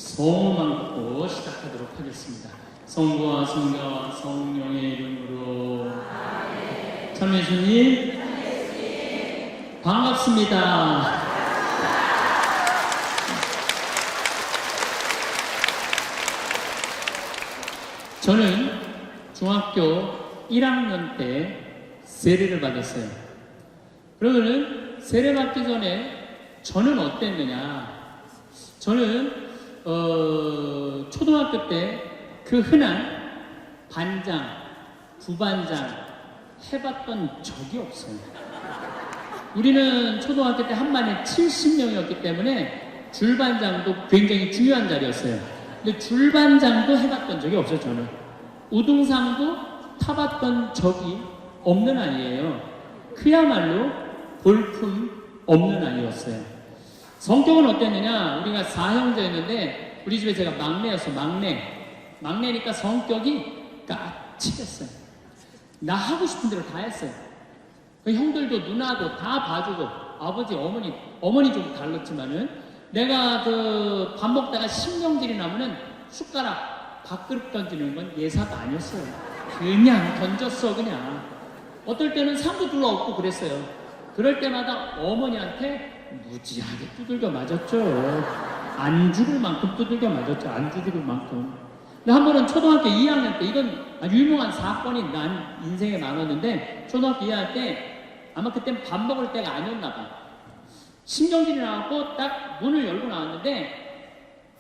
소망 갖고 시작하도록 하겠습니다. 성부와 성자와 성령의 이름으로. 참여 주님 반갑습니다. 저는 중학교 1학년 때 세례를 받았어요. 그러면은 세례 받기 전에 저는 어땠느냐? 저는 초등학교 때 그 흔한 반장, 부반장 해봤던 적이 없어요. 우리는 초등학교 때 한 반에 70명이었기 때문에 줄반장도 굉장히 중요한 자리였어요. 근데 줄반장도 해봤던 적이 없어요. 저는 우등상도 타봤던 적이 없는 아이예요. 그야말로 볼품 없는 아이였어요. 성격은 어땠느냐? 우리가 4형제였는데 우리 집에 제가 막내였어요. 막내니까 성격이 까칠했어요. 나 하고 싶은 대로 다 했어요. 형들도 누나도 다 봐주고, 아버지, 어머니 좀 달랐지만은 내가 그 밥 먹다가 신경질이 나면은 숟가락 밥그릇 던지는 건 예사가 아니었어요. 그냥 던졌어. 그냥 어떨 때는 상도 둘러엎고 그랬어요. 그럴 때마다 어머니한테 무지하게 두들겨 맞았죠. 안 죽을 만큼 두들겨 맞았죠. 안 죽을 만큼. 근데 한 번은 초등학교 2학년 때, 이건 아주 유명한 사건이 난 인생에 많았는데, 초등학교 2학년 때 아마 그땐 밥 먹을 때가 아니었나 봐. 신경질이 나갖고 딱 문을 열고 나왔는데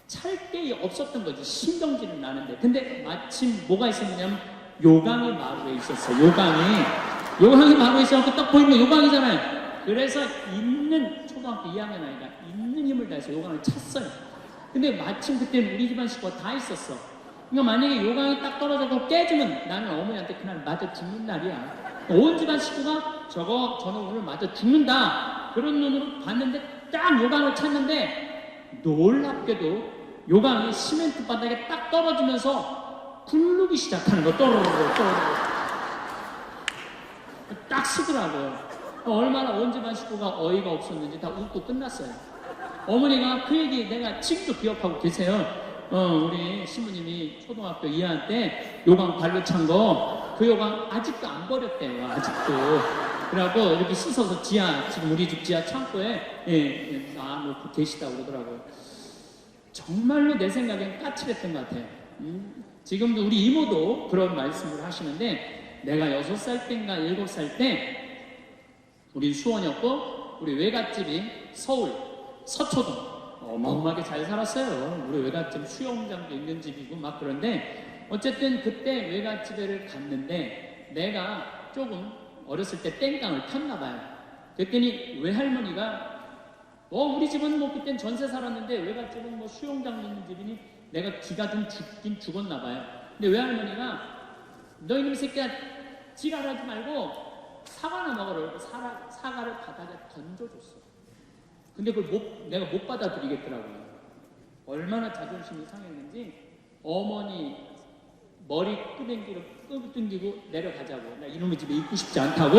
찰게 없었던 거지. 신경질이 나는데. 근데 마침 뭐가 있었냐면 요강이 마루에 있었어. 요강이 마루에 있어갖고 딱 보이는 거 요강이잖아요. 그래서 초등학교 2학년 아이가 있는 힘을 다해서 요강을 찼어요. 근데 마침 그때는 우리 집안 식구가 다 있었어. 그러니까 만약에 요강이 딱 떨어져서 깨지면 나는 어머니한테 그날 맞아 죽는 날이야. 온 집안 식구가 저는 오늘 맞아 죽는다. 그런 눈으로 봤는데 딱 요강을 찼는데 놀랍게도 요강이 시멘트 바닥에 딱 떨어지면서 굴르기 시작하는 거. 또르르 딱 쓰더라고요. 얼마나 온 집안 식구가 어이가 없었는지 다 웃고 끝났어요. 어머니가 그 얘기 내가 지금도 기억하고 계세요. 우리 시부님이 초등학교 2학년 때 요강 발로 찬 거, 그 요강 아직도 안 버렸대요. 아직도. 그래갖고 이렇게 씻어서 지금 우리 집 지하 창고에 놔놓고 계시다고 그러더라고요. 정말로 내 생각엔 까칠했던 것 같아요. 지금도 우리 이모도 그런 말씀을 하시는데, 내가 6살 때인가 7살 때 우리 수원이었고 우리 외갓집이 서울 서초동 어마어마하게 잘 살았어요. 우리 외갓집 수영장도 있는 집이고 막. 그런데 어쨌든 그때 외갓집에를 갔는데 내가 조금 어렸을 때 땡깡을 폈나 봐요. 그랬더니 외할머니가 우리 집은 뭐 그땐 전세 살았는데 외갓집은 뭐 수영장 있는 집이니 내가 기가 좀 죽긴 죽었나 봐요. 근데 외할머니가 너 이놈 새끼야 지랄하지 말고 사과나 먹으라고 사과를 바닥에 던져줬어. 근데 그걸 내가 못 받아들이겠더라고요. 얼마나 자존심이 상했는지 어머니 머리 끄댕기고 내려가자고. 나 이놈의 집에 있고 싶지 않다고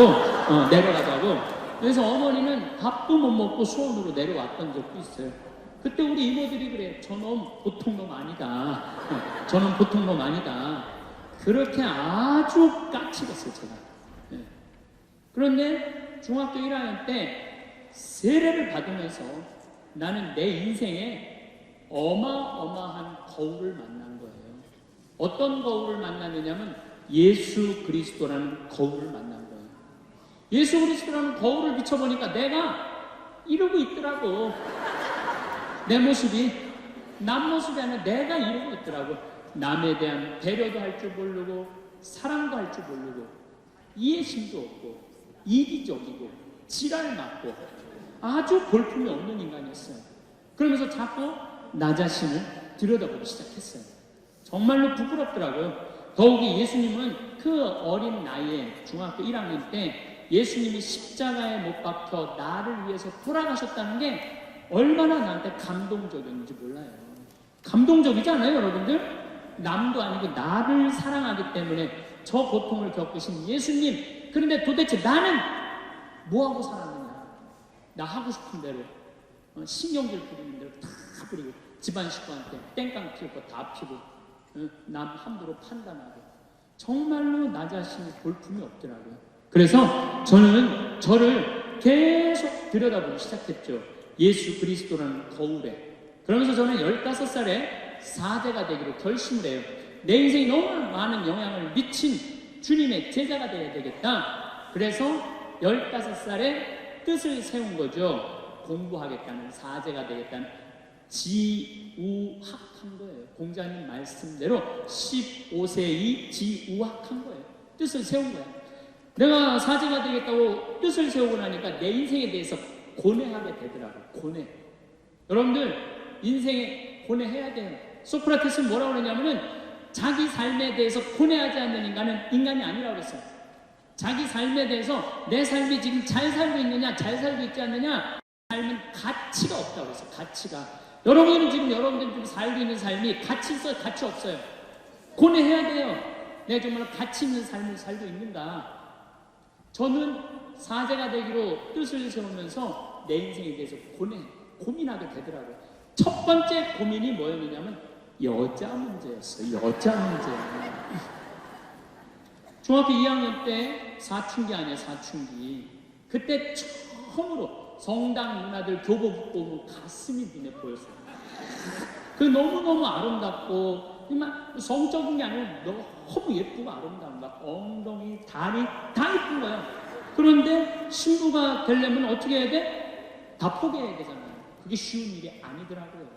내려가자고. 그래서 어머니는 밥도 못 먹고 수원으로 내려왔던 적도 있어요. 그때 우리 이모들이 그래. 저놈 보통 놈 아니다. 저놈 보통 놈 아니다. 그렇게 아주 까칠했어요, 제가. 그런데 중학교 1학년 때 세례를 받으면서 나는 내 인생에 어마어마한 거울을 만난 거예요. 어떤 거울을 만났느냐면 예수 그리스도라는 거울을 만난 거예요. 예수 그리스도라는 거울을 비춰보니까 내가 이러고 있더라고. 내 모습이 남 모습이 아니라 내가 이러고 있더라고. 남에 대한 배려도 할 줄 모르고 사랑도 할 줄 모르고 이해심도 없고 이기적이고 지랄 맞고 아주 볼품이 없는 인간이었어요. 그러면서 자꾸 나 자신을 들여다보기 시작했어요. 정말로 부끄럽더라고요. 더욱이 예수님은 그 어린 나이에 중학교 1학년 때 예수님이 십자가에 못 박혀 나를 위해서 돌아가셨다는 게 얼마나 나한테 감동적이었는지 몰라요. 감동적이지 않아요, 여러분들? 남도 아니고 나를 사랑하기 때문에 저 고통을 겪으신 예수님. 그런데 도대체 나는 뭐하고 살았느냐? 나 하고 싶은 대로 신경질 부리는 대로 다 부리고 집안 식구한테 땡깡 피우고 다 피고 남 함부로 판단하고 정말로 나 자신이 볼품이 없더라고요. 그래서 저는 저를 계속 들여다보기 시작했죠. 예수 그리스도라는 거울에. 그러면서 저는 15살에 사제가 되기로 결심을 해요. 내 인생이 너무 많은 영향을 미친 주님의 제자가 되어야 되겠다. 그래서 15살에 뜻을 세운 거죠. 공부하겠다는, 사제가 되겠다는, 지우학한 거예요. 공자님 말씀대로 15세의 지우학한 거예요. 뜻을 세운 거예요. 내가 사제가 되겠다고 뜻을 세우고 나니까 내 인생에 대해서 고뇌하게 되더라고요. 고뇌. 여러분들 인생에 고뇌해야 돼요. 소크라테스는 뭐라고 그러냐면은 자기 삶에 대해서 고뇌하지 않는 인간은 인간이 아니라고 그랬어요. 자기 삶에 대해서 내 삶이 지금 잘 살고 있느냐, 잘 살고 있지 않느냐, 삶은 가치가 없다고 그랬어요. 가치가. 여러분들은 지금 살고 있는 삶이 가치 있어요, 가치 없어요? 고뇌해야 돼요. 내가 정말 가치 있는 삶을 살고 있는가? 저는 사제가 되기로 뜻을 세우면서 내 인생에 대해서 고민하게 되더라고요. 첫 번째 고민이 뭐였느냐면 여자 문제였어요. 여자 문제. 중학교 2학년 때 사춘기 아니에요, 사춘기. 그때 처음으로 성당 누나들 교복 입고 오면 가슴이 눈에 보였어요. 그 너무너무 아름답고 정말 성적인 게 아니고 너무 예쁘고 아름다운 거야. 엉덩이, 다리 다 예쁜 거야. 그런데 신부가 되려면 어떻게 해야 돼? 다 포기해야 되잖아요. 그게 쉬운 일이 아니더라고요.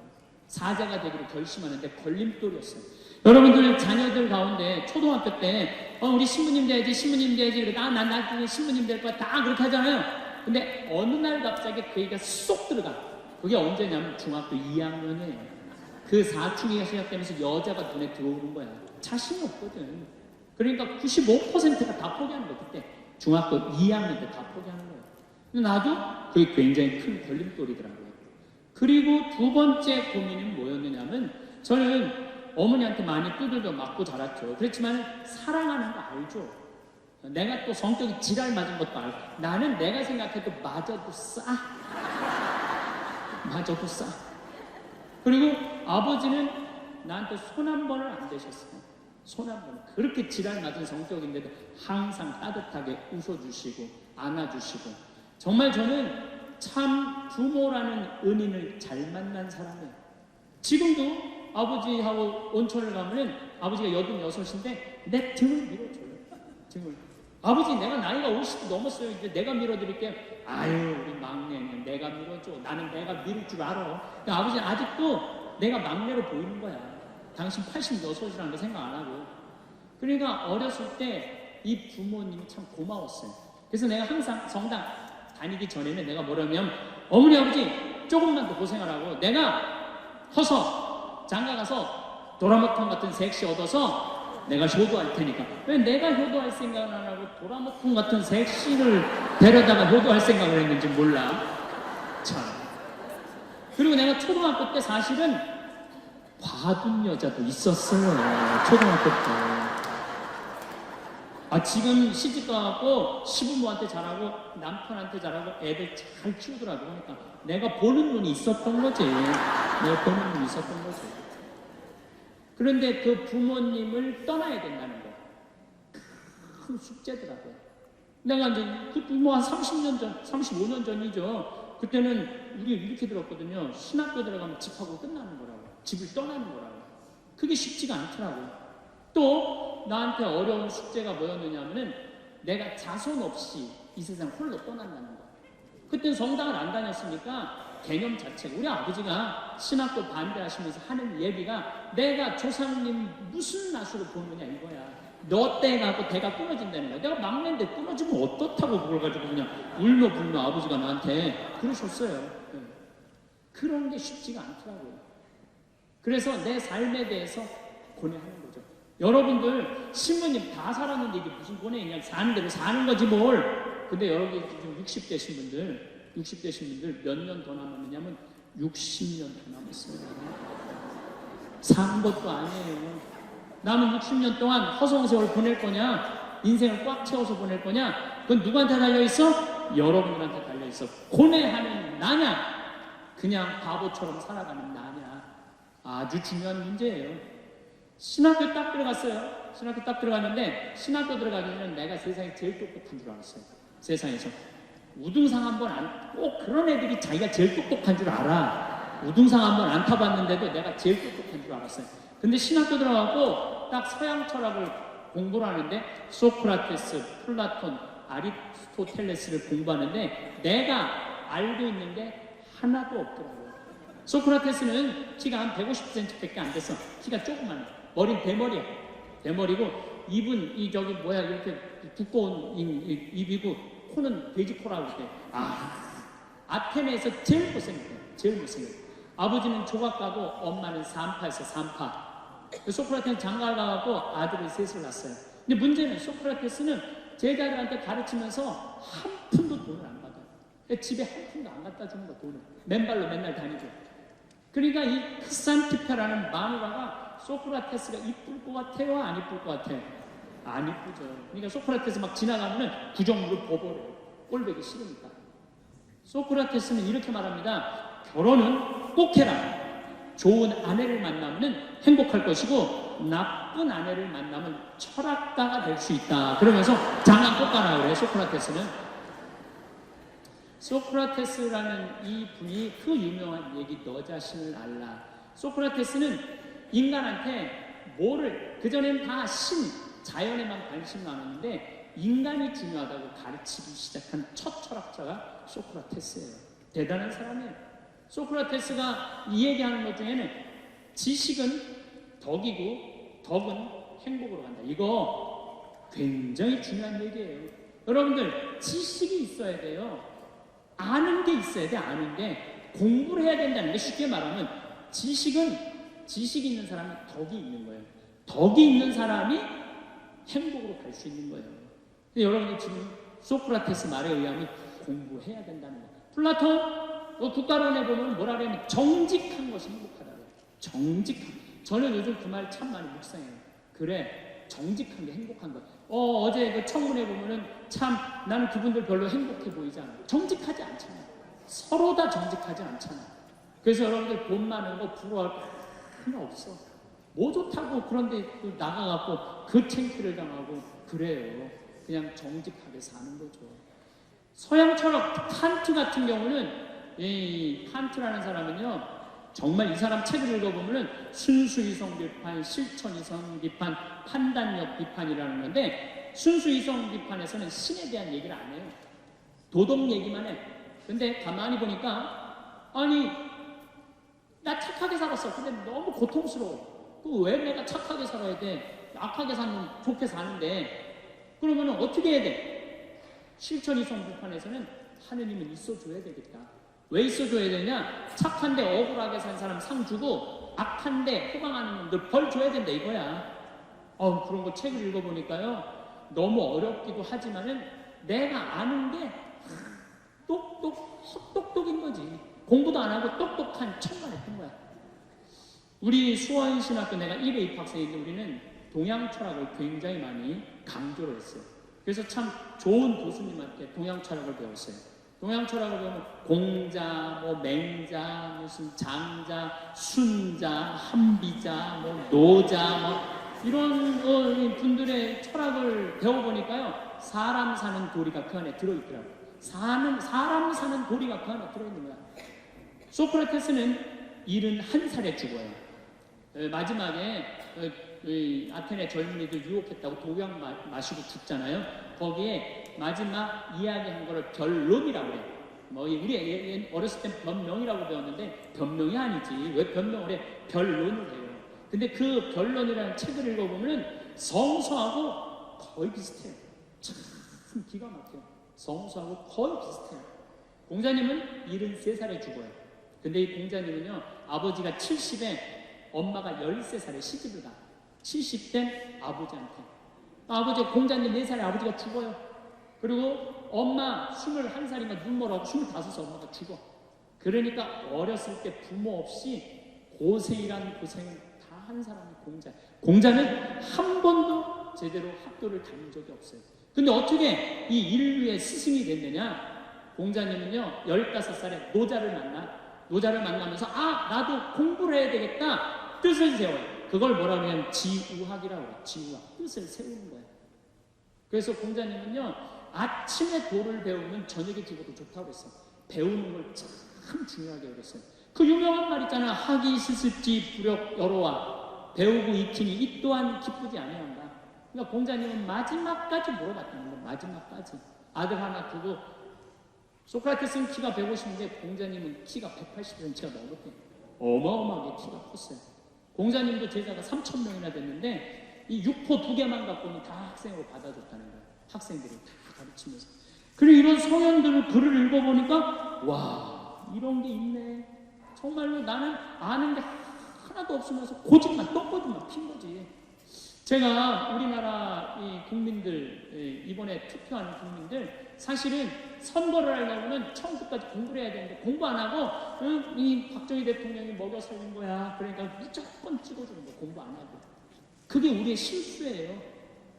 사자가 되기로 결심하는데 걸림돌이었어요. 여러분들 자녀들 가운데 초등학교 때 우리 신부님 돼야지, 신부님 돼야지, 나 나중에 신부님 될 거야, 다 그렇게 하잖아요. 근데 어느 날 갑자기 그 얘기가 쏙 들어가. 그게 언제냐면 중학교 2학년이에요. 그 사춘기가 시작되면서 여자가 눈에 들어오는 거야. 자신이 없거든. 그러니까 95%가 다 포기하는 거야. 그때 중학교 2학년 때 다 포기하는 거야. 근데 나도 그게 굉장히 큰 걸림돌이더라고요. 그리고 두 번째 고민은 뭐였느냐면 저는 어머니한테 많이 두들겨 맞고 자랐죠. 그렇지만 사랑하는 거 알죠. 내가 또 성격이 지랄 맞은 것도 알고, 나는 내가 생각해도 맞아도 싸. 맞아도 싸. 그리고 아버지는 나한테 손 한 번을 안 대셨어요. 손 한 번. 그렇게 지랄 맞은 성격인데도 항상 따뜻하게 웃어주시고 안아주시고, 정말 저는 참 부모라는 은인을 잘 만난 사람이에요. 지금도 아버지하고 온천을 가면은 아버지가 86인데 내 등을 밀어줘요. 등을. 아버지, 내가 나이가 50이 넘었어요. 이제 내가 밀어드릴게요. 아유, 우리 막내는 내가 밀어줘. 나는 내가 밀을 줄 알아. 그러니까 아버지는 아직도 내가 막내로 보이는 거야. 당신 86이라는 거 생각 안 하고. 그러니까 어렸을 때 이 부모님이 참 고마웠어요. 그래서 내가 항상 성당 다니기 전에는 내가 뭐라면, 어머니 아버지 조금만 더 고생하라고, 내가 커서 장가 가서 도라모통 같은 섹시 얻어서 내가 효도할 테니까. 왜 내가 효도할 생각을 안 하고 도라모통 같은 섹시를 데려다가 효도할 생각을 했는지 몰라. 참. 그리고 내가 초등학교 때 사실은 봐둔 여자도 있었어요. 초등학교 때. 지금 시집 가고 시부모한테 잘하고 남편한테 잘하고 애들 잘 키우더라고. 그러니까 내가 보는 눈이 있었던 거지. 내가 보는 눈이 있었던 거지. 그런데 그 부모님을 떠나야 된다는 거, 큰 숙제더라고요. 내가 이제 그때 한 30년 전, 35년 전이죠. 그때는 우리 이렇게 들었거든요. 신학교 들어가면 집하고 끝나는 거라고. 집을 떠나는 거라고. 그게 쉽지가 않더라고요. 또 나한테 어려운 숙제가 뭐였느냐면은 내가 자손 없이 이 세상 홀로 떠난다는 거. 그때 성당을 안 다녔으니까 개념 자체가, 우리 아버지가 신학교 반대하시면서 하는 얘기가 내가 조상님 무슨 낯으로 보느냐 이거야. 너 때 가고 대가 끊어진다는 거야. 내가 막내인데 끊어지면 어떻다고 그걸 가지고 그냥 울며불며 아버지가 나한테 그러셨어요. 그런 게 쉽지가 않더라고요. 그래서 내 삶에 대해서 고뇌하는 거죠. 여러분들 신부님 다 살았는데 이게 무슨 고뇌냐. 사는 대로 사는 거지 뭘. 근데 여러분 지금 60대신 분들 몇 년 더 남았느냐면 60년 더 남았습니다. 산 것도 아니에요. 남은 60년 동안 허송세월 보낼 거냐, 인생을 꽉 채워서 보낼 거냐, 그건 누구한테 달려있어? 여러분들한테 달려있어. 고뇌하는 나냐, 그냥 바보처럼 살아가는 나냐. 아주 중요한 문제예요. 신학교 딱 들어갔어요. 신학교 딱 들어갔는데 신학교 들어가기 전에 내가 세상에 제일 똑똑한 줄 알았어요. 세상에서. 우등상 한번 꼭 그런 애들이 자기가 제일 똑똑한 줄 알아. 우등상 한번 안 타봤는데도 내가 제일 똑똑한 줄 알았어요. 근데 신학교 들어가고 딱 서양 철학을 공부를 하는데 소크라테스, 플라톤, 아리스토텔레스를 공부하는데 내가 알고 있는 게 하나도 없더라고요. 소크라테스는 키가 한 150cm밖에 안 됐어. 키가 조그만해. 머리는 대머리야. 대머리고 입은 이렇게 두꺼운 입이고 코는 돼지코라고 그래. 아테네에서 제일 못생겼대. 제일 못생겼대. 아버지는 조각가고 엄마는 산파였어. 산파. 소크라테스는 장가를 가고 아들을 셋을 낳았어요. 근데 문제는 소크라테스는 제자들한테 가르치면서 한 푼도 돈을 안 받아요. 집에 한 푼도 안 갖다 주는 거 돈을. 맨발로 맨날 다니죠. 그러니까 이 크산티페라는 마누라가 소크라테스가 이쁠 것 같아요? 안 이쁠 것 같아요? 안 이쁘죠. 그러니까 소크라테스 막 지나가면은 부정물을 버버려요. 꼴보기 싫으니까. 소크라테스는 이렇게 말합니다. 결혼은 꼭 해라. 좋은 아내를 만나면 행복할 것이고 나쁜 아내를 만나면 철학가가 될 수 있다. 그러면서 장난 꼭 가라 그래요. 소크라테스는. 소크라테스라는 이 분이 그 유명한 얘기 너 자신을 알라. 소크라테스는 인간한테 그전에는 다 자연에만 관심 많았는데 인간이 중요하다고 가르치기 시작한 첫 철학자가 소크라테스예요. 대단한 사람이에요. 소크라테스가 이 얘기하는 것 중에는 지식은 덕이고 덕은 행복으로 간다. 이거 굉장히 중요한 얘기예요. 여러분들 지식이 있어야 돼요. 아는 게 있어야 돼. 아는 게 공부를 해야 된다는 게 쉽게 말하면 지식이 있는 사람이 덕이 있는 거예요. 덕이 있는 사람이 행복으로 갈 수 있는 거예요. 근데 여러분들 지금 소크라테스 말에 의하면 공부해야 된다는 거예요. 플라톤 국가론에 보면 뭐라 그러냐면 정직한 것이 행복하다고 해요. 정직한. 저는 요즘 그 말 참 많이 묵상해요. 그래, 정직한 게 행복한 거. 어제 그 청문회 보면은 참 나는 그분들 별로 행복해 보이지 않아요. 정직하지 않잖아요. 서로 다 정직하지 않잖아요. 그래서 여러분들 돈 많은 거 부러워할 거 하나 없어. 뭐 좋다고 그런데 또 나가갖고 그 창피를 당하고 그래요. 그냥 정직하게 사는 거죠. 서양 철학 칸트 같은 경우는 이 칸트라는 사람은요 정말 이 사람 책을 읽어보면은 순수이성 비판, 실천이성 비판, 판단력 비판이라는 건데 순수이성 비판에서는 신에 대한 얘기를 안 해요. 도덕 얘기만 해. 근데 가만히 보니까 아니 나 착하게 살았어. 근데 너무 고통스러워. 왜 내가 착하게 살아야 돼? 악하게 사는 좋게 사는데 그러면 어떻게 해야 돼? 실천이성 비판에서는 하느님은 있어줘야 되겠다. 왜 있어줘야 되냐? 착한데 억울하게 산 사람 상 주고 악한데 호강하는 놈들 벌 줘야 된다 이거야. 그런 거 책을 읽어보니까요 너무 어렵기도 하지만은 내가 아는 게 헛똑똑인 거지. 공부도 안 하고 똑똑한 척만 했던 거야. 우리 수원신학교 내가 1회 입학생인데 우리는 동양 철학을 굉장히 많이 강조를 했어요. 그래서 참 좋은 교수님한테 동양 철학을 배웠어요. 동양 철학을 배우면 공자, 맹자, 무슨 장자, 순자, 한비자, 노자, 이런 분들의 철학을 배워보니까요 사람 사는 도리가 그 안에 들어있더라고요. 사람 사는 도리가 그 안에 들어있는 거야. 소크라테스는 71살에 죽어요. 마지막에 아테네 젊은이들 유혹했다고 독약 마시고 죽잖아요. 거기에 마지막 이야기한 거를 변론이라고 해요. 우리 어렸을 땐 변명이라고 배웠는데 변명이 아니지. 왜 변명을 해? 변론을 해요. 근데 그 변론이라는 책을 읽어보면 성서하고 거의 비슷해요. 참 기가 막혀요. 성서하고 거의 비슷해요. 공자님은 73살에 죽어요. 근데 이 공자님은요 아버지가 70에 엄마가 13살에 시집을 가. 70대 아버지한테. 공자님 4살에 아버지가 죽어요. 그리고 엄마 21살인가 눈멀하고 25살 엄마가 죽어. 그러니까 어렸을 때 부모 없이 고생이란 고생을 다 한 사람이 공자. 공자는 한 번도 제대로 학교를 다닌 적이 없어요. 근데 어떻게 이 인류의 스승이 됐느냐? 공자님은요 15살에 노자를 만나 노자를 만나면서 나도 공부를 해야 되겠다. 뜻을 세워요. 그걸 뭐라 그러냐면 지우학이라고 해요. 지우학. 뜻을 세우는 거예요. 그래서 공자님은요, 아침에 도를 배우면 저녁에 죽어도 좋다고 그랬어요. 배우는 걸 참 중요하게 그랬어요. 그 유명한 말 있잖아요. 학이 스습지 부력 여로와 배우고 익히니 이 또한 기쁘지 아니한다. 그러니까 공자님은 마지막까지 물어봤다는 거예요. 마지막까지. 아들 하나 두고 소크라테스는 키가 150인데 공자님은 키가 180cm가 넘었대요. 어마어마하게 키가 컸어요. 공자님도 제자가 3,000명이나 됐는데 이 육포 2개만 갖고는 다 학생으로 받아줬다는 거예요. 학생들이 다 가르치면서. 그리고 이런 성현들을 글을 읽어보니까 와, 이런 게 있네. 정말로 나는 아는 게 하나도 없으면서 고집만 떡거짓만 핀 거지. 제가 우리나라 이 국민들, 이번에 투표하는 국민들, 사실은 선거를 하려면 처음부터까지 공부를 해야 되는데 공부 안 하고 이 박정희 대통령이 먹여 살린 거야. 그러니까 무조건 찍어주는 거야. 공부 안 하고. 그게 우리의 실수예요.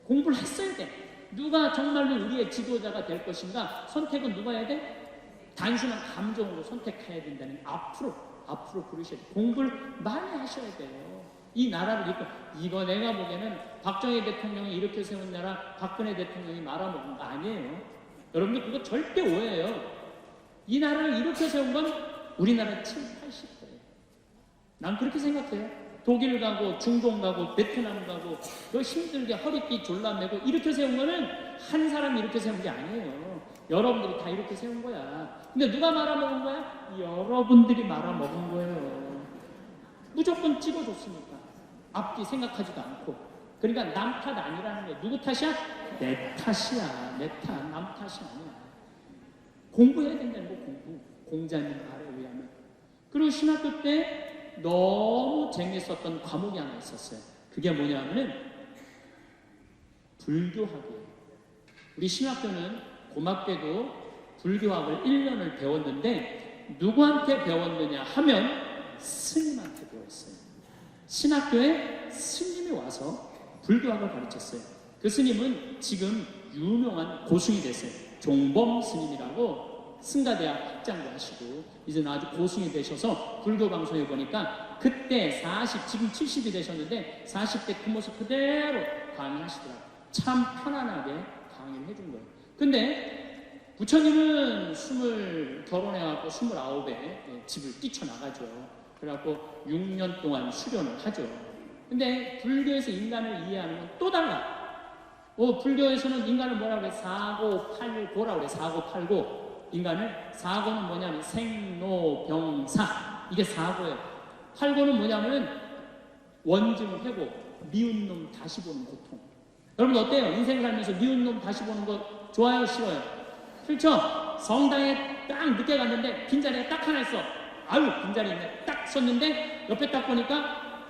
공부를 했어야 돼. 누가 정말로 우리의 지도자가 될 것인가? 선택은 누가 해야 돼? 단순한 감정으로 선택해야 된다는 앞으로 그러셔야 돼. 공부를 많이 하셔야 돼요. 이 나라를 이거 내가 보기에는 박정희 대통령이 이렇게 세운 나라, 박근혜 대통령이 말아먹은 거 아니에요. 여러분들 그거 절대 오해예요. 이 나라를 이렇게 세운 건 우리나라 7, 80%예요. 난 그렇게 생각해요. 독일 가고 중동 가고 베트남 가고 그 힘들게 허리띠 졸라매고 이렇게 세운 거는 한 사람이 이렇게 세운 게 아니에요. 여러분들이 다 이렇게 세운 거야. 근데 누가 말아먹은 거야? 여러분들이 말아먹은 거예요. 무조건 찍어줬으니까. 앞뒤 생각하지도 않고. 그러니까 남 탓 아니라는 거예요. 누구 탓이야? 내 탓이야. 내 탓. 남 탓이 아니야. 공부해야 된다는 거. 공부. 공자님 말에 의하면. 그리고 신학교 때 너무 재밌었던 과목이 하나 있었어요. 그게 뭐냐면은 불교학이에요. 우리 신학교는 고맙게도 불교학을 1년을 배웠는데 누구한테 배웠느냐 하면 스님한테 배웠어요. 신학교에 스님이 와서 불교학을 가르쳤어요. 그 스님은 지금 유명한 고승이 됐어요. 종범 스님이라고 승가대학 학장도 하시고 이제는 아주 고승이 되셔서 불교 방송에 보니까 그때 40, 지금 70이 되셨는데 40대 그 모습 그대로 강의하시더라고요. 참 편안하게 강의를 해준 거예요. 근데 부처님은 결혼해갖고 29에 집을 뛰쳐나가죠. 그래갖고 6년 동안 수련을 하죠. 근데 불교에서 인간을 이해하는 건 또 달라. 불교에서는 인간을 뭐라고 그래? 사고팔고라고 그래. 사고팔고. 인간을, 사고는 뭐냐면 생로병사. 이게 사고예요. 팔고는 뭐냐면 원증회고, 미운 놈 다시 보는 고통. 여러분 어때요? 인생 살면서 미운 놈 다시 보는 거 좋아요? 싫어요? 싫죠? 성당에 딱 늦게 갔는데 빈자리가 딱 하나 있어. 아유, 빈자리 있네. 딱 섰는데 옆에 딱 보니까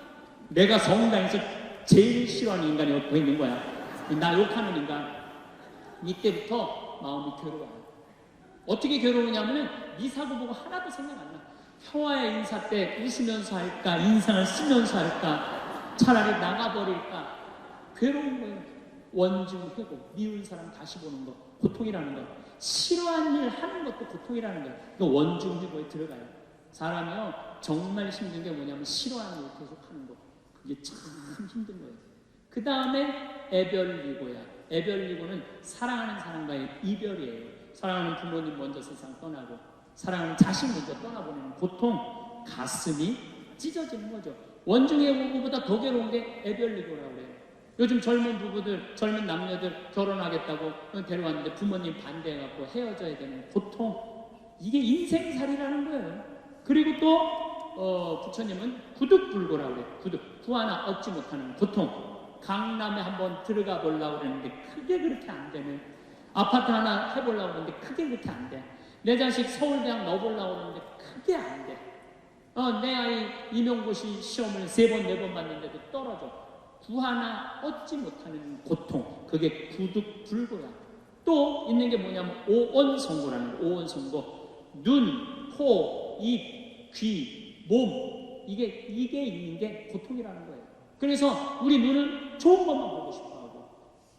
내가 성당에서 제일 싫어하는 인간이 옆에 있는 거야. 나 욕하는 인간. 이때부터 마음이 괴로워요. 어떻게 괴로우냐면은 네 사고 보고 하나도 생각 안 나. 평화의 인사 때 웃으면서 할까? 인상을 쓰면서 할까? 차라리 나가버릴까? 괴로운 거예요. 원증회고, 미운 사람 다시 보는 거, 고통이라는 거. 싫어하는 일 하는 것도 고통이라는 거예요. 그 원증회고에 들어가요. 사람이요, 정말 힘든 게 뭐냐면 싫어하는 일 계속 하는 거. 그게 참 힘든 거예요. 그 다음에 애별리고야. 애별리고는 사랑하는 사람과의 이별이에요. 사랑하는 부모님 먼저 세상 떠나고, 사랑하는 자식 먼저 떠나보내는 고통, 가슴이 찢어지는 거죠. 원증회고보다 더 괴로운 게 애별리고라고 그래요. 요즘 젊은 부부들, 젊은 남녀들 결혼하겠다고 데려왔는데 부모님 반대해갖고 헤어져야 되는 고통. 이게 인생살이라는 거예요. 그리고 또 부처님은 구득불고라고 그래요. 구 하나 얻지 못하는 고통. 강남에 한번 들어가 보려고 그랬는데 크게 그렇게 안 되네. 아파트 하나 해보려고 그러는데 크게 그렇게 안 돼. 내 자식 서울대학 넣어보려고 그러는데 크게 안 돼. 내 아이 임용고시 시험을 3번, 4번 봤는데도 떨어져. 구 하나 얻지 못하는 고통. 그게 구득불고야. 또 있는 게 뭐냐면 오온성고라는 거. 오온성고. 눈, 코, 입, 귀, 몸. 이게 있는 게 고통이라는 거예요. 그래서 우리 눈은 좋은 것만 보고 싶어 하고,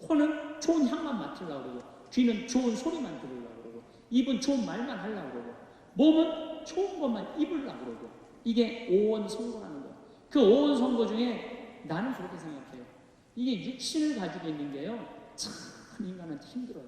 코는 좋은 향만 맡으려고 그러고, 귀는 좋은 소리만 들으려고 그러고, 입은 좋은 말만 하려고 그러고, 몸은 좋은 것만 입으려고 그러고. 이게 오원 선고라는 거예요. 그 오원 선고 중에 나는 그렇게 생각해요. 이게 육신을 가지고 있는 게요, 참 인간한테 힘들어요.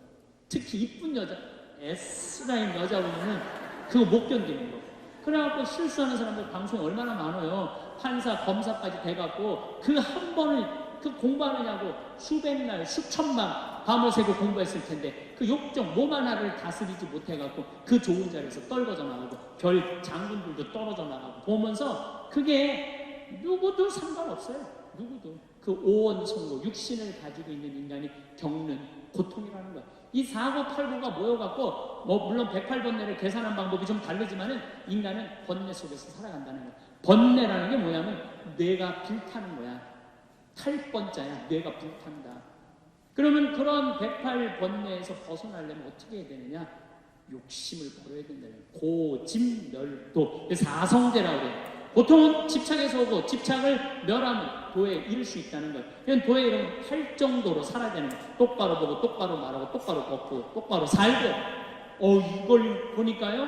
특히 이쁜 여자, S라인 여자 보면은 그거 못 견디는 거. 그래갖고 실수하는 사람들 방송에 얼마나 많아요. 판사, 검사까지 돼갖고 그 한 번을 그 공부하느냐고 수백 날, 수천 만 밤을 새고 공부했을 텐데 그 욕정 몸 하나를 다스리지 못해갖고 그 좋은 자리에서 떨궈져 나가고 별 장군들도 떨어져 나가고 보면서 그게 누구도 상관없어요. 누구도. 그 오원 선고, 육신을 가지고 있는 인간이 겪는 고통이라는 거예요. 이 사고팔고가 모여갖고 뭐 물론 108번뇌를 계산한 방법이 좀 다르지만은 인간은 번뇌 속에서 살아간다는 거예요. 번뇌라는 게 뭐냐면 뇌가 불타는 거야. 탈 번자야. 뇌가 불탄다. 그러면 그런 108번뇌에서 벗어나려면 어떻게 해야 되느냐? 욕심을 버려야 된다는 거예요. 고집멸도. 사성제라고 해요. 보통은 집착에서 오고 집착을 멸하면 도에 이를 수 있다는 거예요. 그냥 도에 이르면 할 정도로 살아야 되는 거예요. 똑바로 보고 똑바로 말하고 똑바로 걷고 똑바로 살고. 이걸 보니까요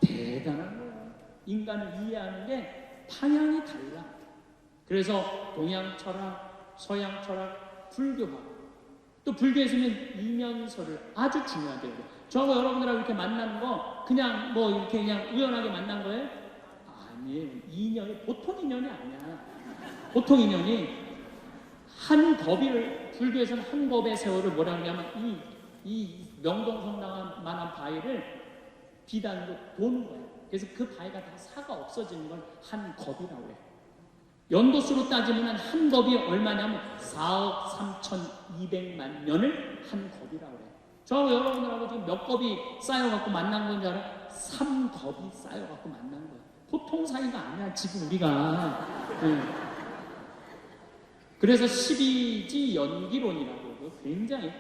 대단한 거예요. 인간을 이해하는 게 방향이 달라. 그래서 동양 철학, 서양 철학, 불교학, 또 불교에서는 이면서를 아주 중요하게 해요. 저하고 여러분들하고 이렇게 만나는 거 그냥 뭐 이렇게 그냥 우연하게 만난 거예요? 아니에요. 인연이 보통 인연이 아니야. 보통 인연이 한 거비를, 불교에서는 한 겁의 세월을 뭐라 하냐면 이 명동성당만한 바위를 비단으로 도는 거예요. 그래서 그 바위가 다 사가 없어지는 걸 한 겁이라고 해요. 연도수로 따지면 한 겁이 얼마냐면 4억 3,200만 년을 한 겁이라고 해요. 저하고 여러분들하고 지금 몇 겁이 쌓여갖고 만난 건지 알아요? 3겁이 쌓여갖고 만난 거예요. 보통 사이가 아니야 지금 우리가. 그래서 12지 연기론이라고 굉장히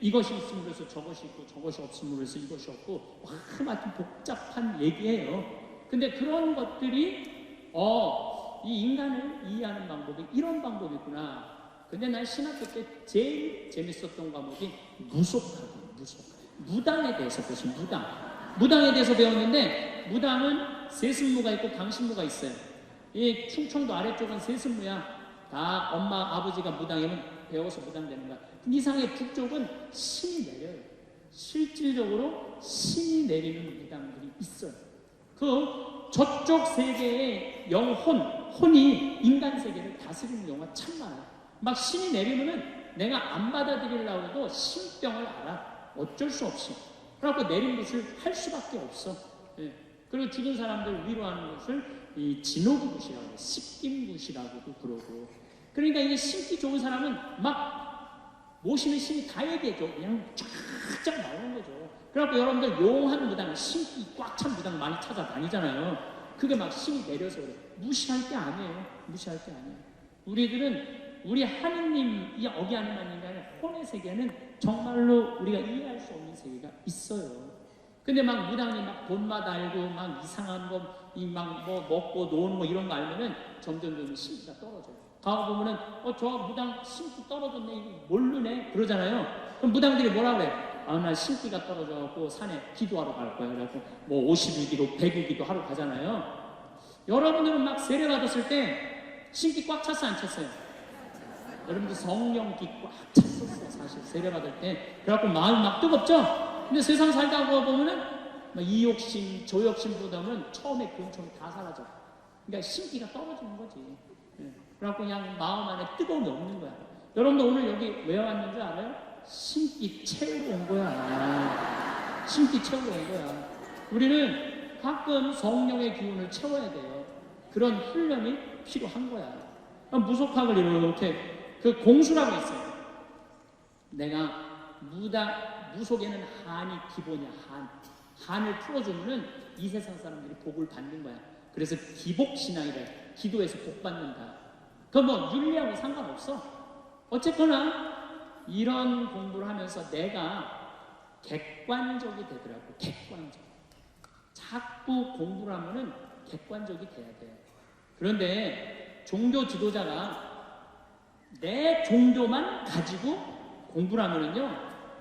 이것이 있음으로써 저것이 있고 저것이 없음으로써 이것이 없고 하여튼 복잡한 얘기예요. 근데 그런 것들이 이 인간을 이해하는 방법이 이런 방법이 있구나. 근데 난 신학교 때 제일 재밌었던 과목이 무속학이에요. 무당에 대해서 배웠어요. 무당에 대해서 배웠는데 무당은 세습무가 있고 강신무가 있어요. 이 충청도 아래쪽은 세습무야. 다 엄마 아버지가 무당이면 배워서 무당 되는 거야. 이상의 북쪽은 신이 내려요. 실질적으로 신이 내리는 무당들이 있어요. 저쪽 세계의 혼이 인간 세계를 다스리는 경우가 참 많아요. 막 신이 내리면은 내가 안 받아들이려고 해도 신병을 알아. 어쩔 수 없이. 그래갖고 내린 것을 할 수밖에 없어. 그리고 죽은 사람들 위로하는 것을 이 진호구굿이라고 해요. 씹김굿이라고도 그러고. 그러니까 이게 신기 좋은 사람은 막 모시는 신이 다 얘기해줘. 그냥 쫙쫙 나오는 거죠. 그래갖고 여러분들 용한 무당, 신기 꽉 찬 무당 많이 찾아다니잖아요. 그게 막 신이 내려서 그래. 무시할 게 아니에요. 우리들은 우리 하느님이 여기 안에만 있는 게 아니라 혼의 세계는 정말로 우리가 이해할 수 없는 세계가 있어요. 근데 막 무당이 막 돈맛 알고 막 이상한 거 막 뭐 먹고 노는 거 이런 거 알면은 점점 신기가 떨어져요. 가고 보면은 저 무당 신기 떨어졌네, 이거 모르네 그러잖아요. 그럼 무당들이 뭐라 그래? 나 신기가 떨어져갖고 산에 기도하러 갈 거야. 그래갖고 뭐 51기도 100일기도 하러 가잖아요. 여러분들은 막 세례 받았을 때 신기 꽉 찼어 안 찼어요? 여러분들 성령기 꽉 찼었어요. 사실 세례 받을 때. 그래갖고 마음이 막 뜨겁죠? 근데 세상 살다 보면은 이 욕심 저 욕심보다는 처음에 근처럼 다 사라져. 그러니까 신기가 떨어지는 거지. 그래갖고 그냥 마음 안에 뜨거움이 없는 거야. 여러분들 오늘 여기 왜 왔는지 알아요? 신기 채우러 온 거야. 신기 채우러 온 거야. 우리는 가끔 성령의 기운을 채워야 돼요. 그런 훈련이 필요한 거야. 무속학을 이렇게 그 공수라고 있어요. 내가 무속에는 한이 기본이야. 한을 풀어주면은 이 세상 사람들이 복을 받는 거야. 그래서 기복신앙이래. 기도해서 복 받는다. 그건 뭐 윤리하고 상관없어. 어쨌거나 이런 공부를 하면서 내가 객관적이 되더라고. 객관적. 자꾸 공부를 하면은 객관적이 돼야 돼. 그런데 종교 지도자가 내 종교만 가지고 공부를 하면은요,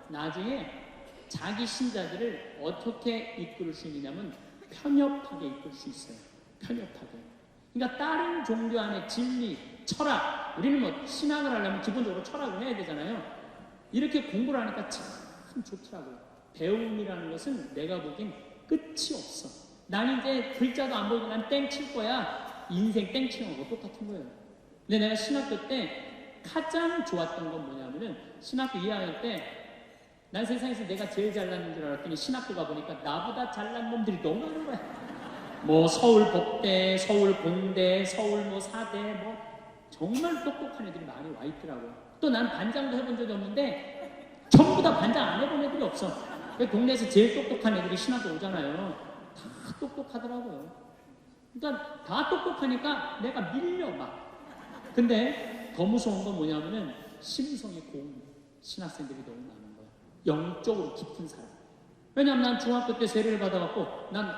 나중에 자기 신자들을 어떻게 이끌을 수 있느냐면 편협하게 이끌 수 있어요. 편협하게. 그러니까 다른 종교 안에 진리, 철학, 우리는 뭐 신앙을 하려면 기본적으로 철학을 해야 되잖아요. 이렇게 공부를 하니까 참 좋더라고요. 배움이라는 것은 내가 보기엔 끝이 없어. 난 이제 글자도 안 보이고 난 땡 칠 거야. 인생 땡 치는 거고 똑같은 거예요. 근데 내가 신학교 때 가장 좋았던 건 뭐냐면은 신학교 2학년 때 난 세상에서 내가 제일 잘났는 줄 알았더니 신학교 가보니까 나보다 잘난 놈들이 너무 많은 거야. 뭐 서울 법대, 서울 공대, 서울 뭐 사대 뭐 정말 똑똑한 애들이 많이 와 있더라고요. 또 난 반장도 해본 적이 없는데 전부 다 반장 안 해본 애들이 없어. 동네에서 제일 똑똑한 애들이 신학교 오잖아요. 다 똑똑하더라고요. 그러니까 다 똑똑하니까 내가 밀려 막. 근데 더 무서운 건 뭐냐면은 심성이 고운 신학생들이 너무 많은 거야. 영적으로 깊은 사람. 왜냐면 난 중학교 때 세례를 받아갖고 난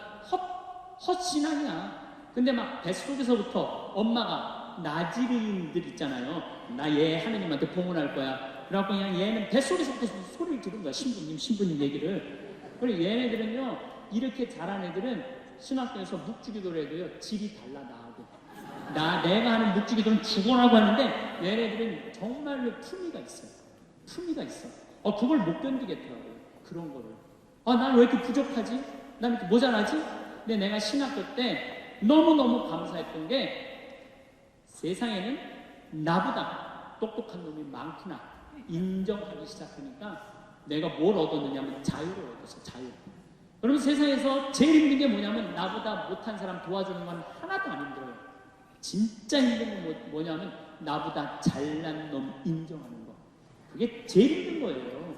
헛신앙이야. 근데 막 뱃속에서부터 엄마가 나지르인들 있잖아요. 나 얘 하느님한테 봉헌할 거야. 그래갖고 그냥 얘는 뱃속에서부터 소리를 들은 거야. 신부님 얘기를. 그리고 얘네들은요, 이렇게 잘한 애들은 신학교에서 묵주기도를 해도요, 질이 달라 나하고. 내가 하는 묵주기도는 죽어라고 하는데 얘네들은 정말로 품위가 있어요. 품위가 있어. 그걸 못 견디겠더라고요. 그런 거를. 난 왜 이렇게 부족하지? 난 이렇게 모자라지? 근데 내가 신학교 때 너무너무 감사했던 게 세상에는 나보다 똑똑한 놈이 많구나 인정하기 시작하니까 내가 뭘 얻었느냐면 자유를 얻었어. 자유. 그러면 세상에서 제일 힘든 게 뭐냐면 나보다 못한 사람 도와주는 건 하나도 안 힘들어요. 진짜 힘든 건 뭐냐면 나보다 잘난 놈 인정하는 거. 그게 제일 힘든 거예요.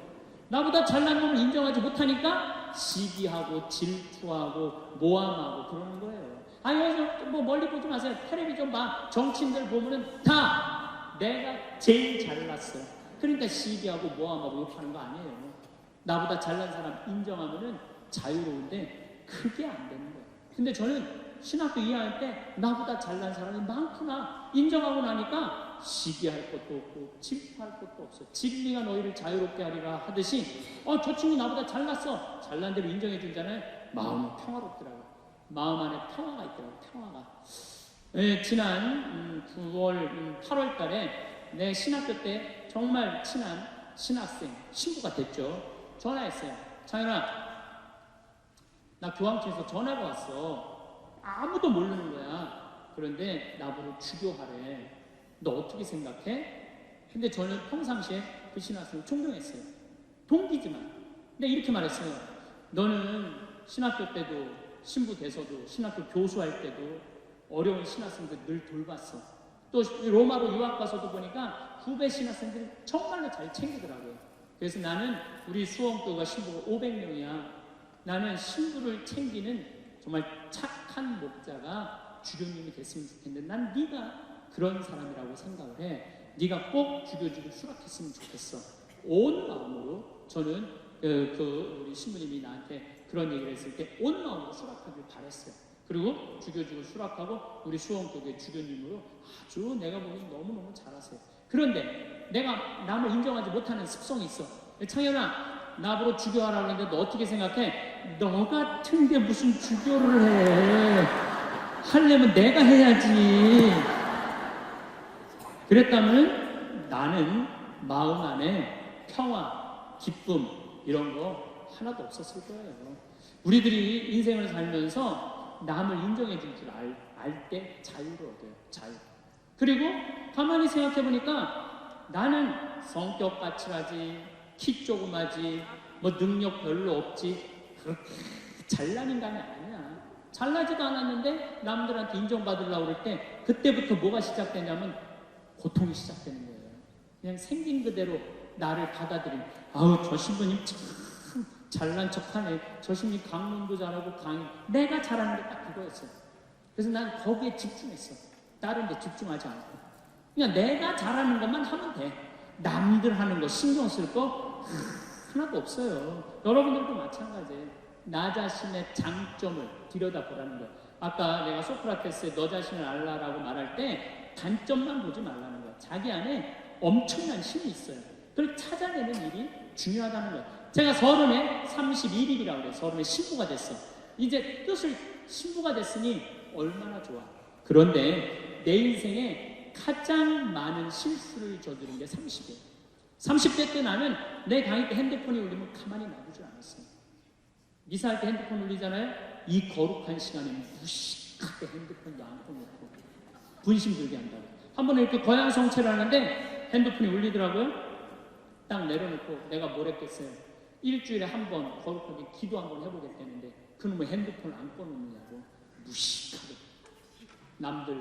나보다 잘난 놈을 인정하지 못하니까 시기하고 질투하고 모함하고 그러는 거예요. 여기서 뭐 멀리 보지 마세요. 텔레비전 봐. 정치인들 보면은 다 내가 제일 잘났어. 그러니까 시기하고 모함하고 욕하는 거 아니에요. 나보다 잘난 사람 인정하면은 자유로운데 그게 안 되는 거예요. 근데 저는 신학교 2학년 때 나보다 잘난 사람이 많구나 인정하고 나니까 시기할 것도 없고 질투할 것도 없어. 진리가 너희를 자유롭게 하리라 하듯이 저 친구 나보다 잘났어. 잘난 대로 인정해 주잖아요. 마음이 평화롭더라고요. 마음 안에 평화가 있더라고요. 평화가. 지난 9월 8월 달에 내 신학교 때 정말 친한 신학생 친구가 됐죠. 전화했어요. 창현아, 나 교황청에서 전화가 왔어. 아무도 모르는 거야. 그런데 나보고 주교하래. 너 어떻게 생각해? 근데 저는 평상시에 그 신학생을 존경했어요. 동기지만. 근데 이렇게 말했어요. 너는 신학교 때도 신부 돼서도 신학교 교수할 때도 어려운 신학생들 늘 돌봤어. 또 로마로 유학 가서도 보니까 후배 신학생들이 정말로 잘 챙기더라고요. 그래서 나는 우리 수원교가 신부가 500명이야. 나는 신부를 챙기는 정말 착한 목자가 주교님이 됐으면 좋겠는데 난 네가 그런 사람이라고 생각을 해. 네가 꼭 주교직을 수락했으면 좋겠어. 온 마음으로 저는 우리 신부님이 나한테 그런 얘기를 했을 때 온 마음으로 수락하길 바랬어요. 그리고 주교직을 수락하고 우리 수원교회 주교님으로 아주 내가 보기엔 너무너무 잘하세요. 그런데 내가 남을 인정하지 못하는 습성이 있어. 창현아, 나보고 주교하라고 했는데 너 어떻게 생각해? 너 같은 게 무슨 주교를 해. 하려면 내가 해야지. 그랬다면 나는 마음 안에 평화, 기쁨 이런 거 하나도 없었을 거예요. 우리들이 인생을 살면서 남을 인정해 줄 줄 알 때 자유를 얻어요. 자유. 그리고 가만히 생각해 보니까 나는 성격 까칠하지, 키 조그마지, 뭐 능력 별로 없지, 그렇게 잘난 인간이 아니야. 잘나지도 않았는데 남들한테 인정받으려고 그럴 때 그때부터 뭐가 시작되냐면 고통이 시작되는 거예요. 그냥 생긴 그대로 나를 받아들인. 저 신부님 참 잘난 척하네. 저 신부님 강론도 잘하고 내가 잘하는 게 딱 그거였어요. 그래서 난 거기에 집중했어. 다른 데 집중하지 않고 그냥 내가 잘하는 것만 하면 돼. 남들 하는 거 신경 쓸 거 하나도 없어요. 여러분들도 마찬가지예요. 나 자신의 장점을 들여다보라는 거예요. 아까 내가 소크라테스의 너 자신을 알라라고 말할 때 단점만 보지 말라는 거예요. 자기 안에 엄청난 힘이 있어요. 그걸 찾아내는 일이 중요하다는 거예요. 제가 서른에 31일이라고 그래요. 서른에 신부가 됐어. 이제 뜻을 신부가 됐으니 얼마나 좋아. 그런데 내 인생에 가장 많은 실수를 저지른 게 30이에요. 30대 때 나는 내 강의 때 핸드폰이 울리면 가만히 놔두질 않았어요. 미사할 때 핸드폰 울리잖아요. 이 거룩한 시간에 무식하게 핸드폰 양쪽 놓고 분심 들게 한다고. 한 번은 이렇게 거양 성체를 하는데 핸드폰이 울리더라고요. 딱 내려놓고 내가 뭘 했겠어요. 일주일에 한 번 거룩하게 기도 한 번 해보겠다는데 그놈의 핸드폰을 안 꺼놓느냐고 무식하게 남들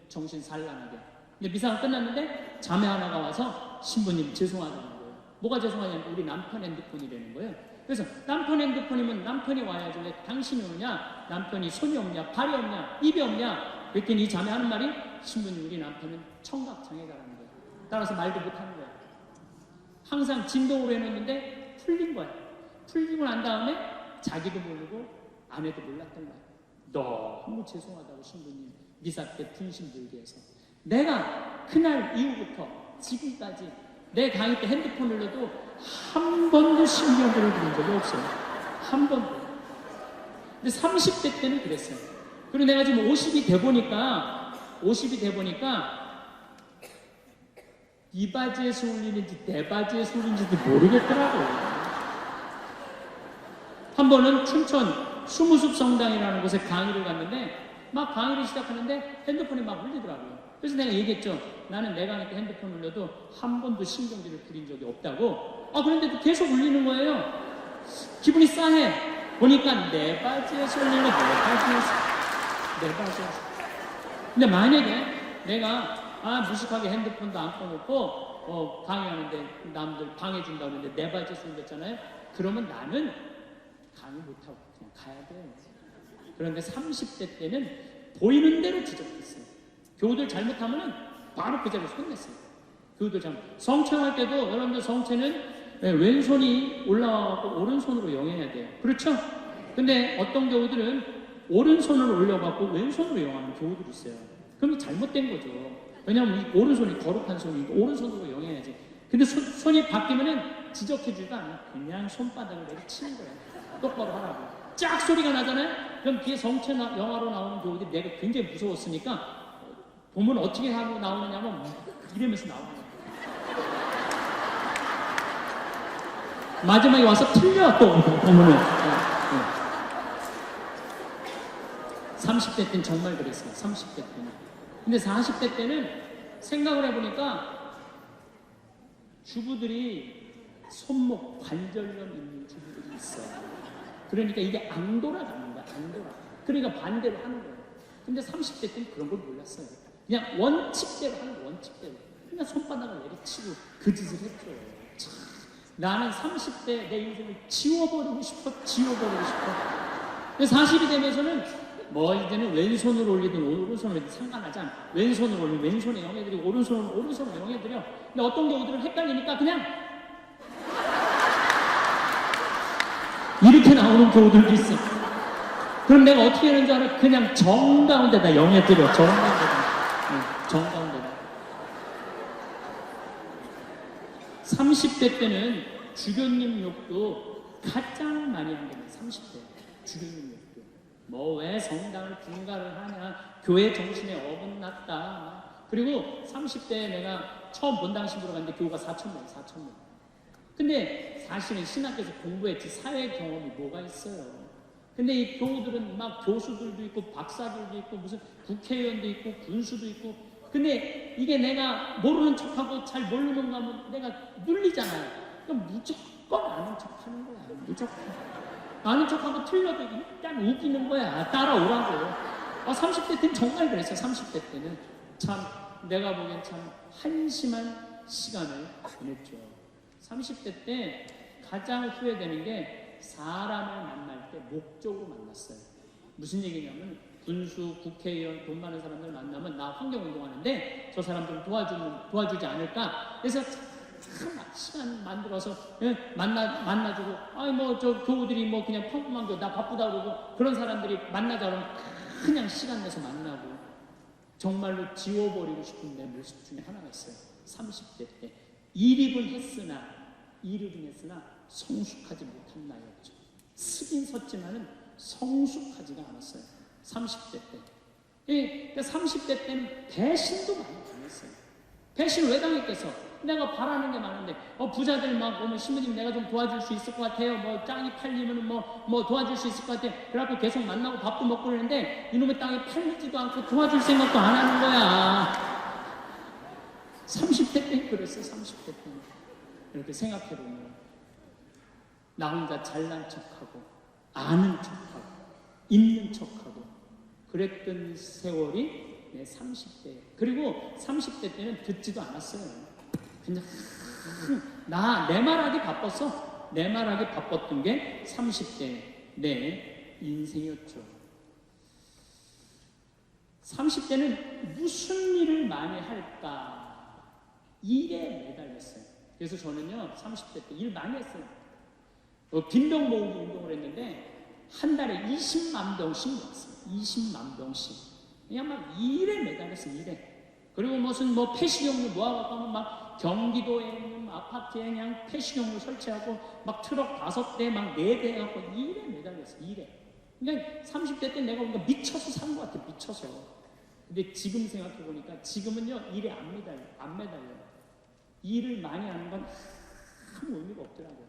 정신 산란하게. 근데 미사가 끝났는데 자매 하나가 와서 신부님 죄송하다는 거예요. 뭐가 죄송하냐면 우리 남편 핸드폰이라는 거예요. 그래서 남편 핸드폰이면 남편이 와야지 왜 당신이 오냐? 남편이 손이 없냐? 발이 없냐? 입이 없냐? 그랬더니 이 자매 하는 말이 신부님 우리 남편은 청각장애가라는 거예요. 따라서 말도 못하는 거예요. 항상 진동으로 해놓는데 풀린 거예요. 풀리고 난 다음에 자기도 모르고 아내도 몰랐던 거예요. 너무 죄송하다고 신부님 미사 때 분심 들게 해서. 내가 그날 이후부터 지금까지 내 강의 때 핸드폰 눌러도 한 번도 신경들을 부린 적이 없어요. 한 번도. 근데 30대 때는 그랬어요. 그리고 내가 지금 50이 돼 보니까 이 바지에서 울리는지 내 바지에서 울리는지도 모르겠더라고요. 한 번은 춘천 수무숲 성당이라는 곳에 강의를 갔는데 막 강의를 시작하는데 핸드폰이 막 울리더라고요. 그래서 내가 얘기했죠. 나는 내 강의 때 핸드폰 울려도 한 번도 신경질을 부린 적이 없다고. 그런데도 계속 울리는 거예요. 기분이 싸해. 보니까 내 바지에서 울리는 내 바지에서. 근데 만약에 내가 무식하게 핸드폰도 안 꺼놓고 강의하는데 남들 방해준다고 하는데 내 바지에서 울렸잖아요. 그러면 나는 강의 못하고 그냥 가야 돼요. 그런데 30대 때는 보이는 대로 지적했어요. 교우들 잘못하면은 바로 그 자리에서 혼냈어요. 교우들 잘못. 성체할 때도 여러분들 성체는 왼손이 올라와서 오른손으로 영해야 돼요. 그렇죠? 근데 어떤 교우들은 오른손을 올려갖고 왼손으로 영하는 교우들이 있어요. 그럼 잘못된 거죠. 왜냐하면 이 오른손이 거룩한 손이니까 오른손으로 영해야지. 근데 손이 바뀌면은 지적해주지도 않아. 그냥 손바닥을 내리치는 거예요. 똑바로 하라고. 쫙 소리가 나잖아요? 그럼 뒤에 성체 영화로 나오는 교우들이 내가 굉장히 무서웠으니까 보면 어떻게 하고 나오느냐면 이러면서 나오는 거예요. 마지막에 와서 틀려 또 보면은 30대 때는 정말 그랬어요. 30대 때는. 근데 40대 때는 생각을 해보니까 주부들이 손목 관절염 있는 주부들이 있어요. 그러니까 이게 안 돌아가는 거야. 안 돌아. 그러니까 반대로 하는 거예요. 근데 30대 때는 그런 걸 몰랐어요. 그냥 원칙대로 하는 거예요. 원칙대로. 그냥 손바닥을 내리치고 그 짓을 했죠. 참, 나는 30대 내 인생을 지워버리고 싶어. 근데 40이 되면서는 이제는 왼손으로 올리든 오른손으로 올리든 상관하지 않아. 왼손으로 올리면 왼손에 영해드리고 오른손으로 영해드려. 근데 어떤 경우들은 헷갈리니까 그냥 이렇게 나오는 경우들도 있어. 그럼 내가 어떻게 하는 줄 알아? 그냥 정가운데다 영해드려. 정가운데다. 30대 때는 주교님 욕도 가장 많이 한 게 30대. 주교님 욕도. 왜 성당을 분가를 하냐. 교회 정신에 어긋났다. 그리고 30대에 내가 처음 본당 신부로 갔는데 교우가 4,000명. 근데 사실은 신학교에서 공부했지 사회 경험이 뭐가 있어요. 근데 이 교우들은 막 교수들도 있고 박사들도 있고 무슨 국회의원도 있고 군수도 있고. 근데 이게 내가 모르는 척하고 잘 모르는 거 하면 내가 눌리잖아요. 그럼 무조건 아는 척하는 거야. 무조건. 아는 척하고 틀려도 일단 웃기는 거야. 따라오라고. 30대 때는 정말 그랬어요. 30대 때는. 참 내가 보기엔 참 한심한 시간을 보냈죠. 30대 때 가장 후회되는 게 사람을 만날 때 목적으로 만났어요. 무슨 얘기냐면 군수, 국회의원, 돈 많은 사람들 만나면 나 환경운동하는데 저 사람 좀 도와주지 않을까? 그래서 참 시간 만들어서 만나주고 저 교우들이 그냥 평범한 교우 나 바쁘다 그러고 그런 사람들이 만나자 그러면 그냥 시간 내서 만나고 정말로 지워버리고 싶은 내 모습 중에 하나가 있어요. 30대 때 이립은 했으나 성숙하지 못한 나이였죠. 쓰긴 섰지만은 성숙하지가 않았어요. 30대 때. 그러니까 30대 때는 배신도 많이 당했어요. 배신을 왜 당했겠어? 내가 바라는 게 많은데, 부자들 막 오면 신부님 내가 좀 도와줄 수 있을 것 같아요. 뭐 땅이 팔리면 뭐 도와줄 수 있을 것 같아요. 그래갖고 계속 만나고 밥도 먹고 그러는데 이놈의 땅이 팔리지도 않고 도와줄 생각도 안 하는 거야. 30대 때 그랬어. 30대 때 이렇게 생각해보면 나 혼자 잘난 척하고 아는 척하고 있는 척하고 그랬던 세월이 내 30대. 그리고 30대 때는 듣지도 않았어요. 그냥 내 말하기 바빴어. 내 말하기 바빴던 게 30대 내 인생이었죠. 30대는 무슨 일을 많이 할까? 일에 매달렸어요. 그래서 저는요 30대 때 일 많이 했어요. 빈병 모으기 운동을 했는데 한 달에 20만 병씩 모았어요. 20만 병씩. 그냥 막 일에 매달렸어요. 일에. 그리고 무슨 폐식용물 모아갖고 하면 막 경기도에 있는 아파트에 그냥 폐식용물 설치하고 막 트럭 5대 막 4대 해갖고 일에 매달렸어요. 일에. 그러니까 30대 때 내가 뭔가 미쳐서 산 것 같아. 미쳐서. 근데 지금 생각해보니까 지금은요 일에 안 매달려요. 일을 많이 하는 건 아무 의미가 없더라고요.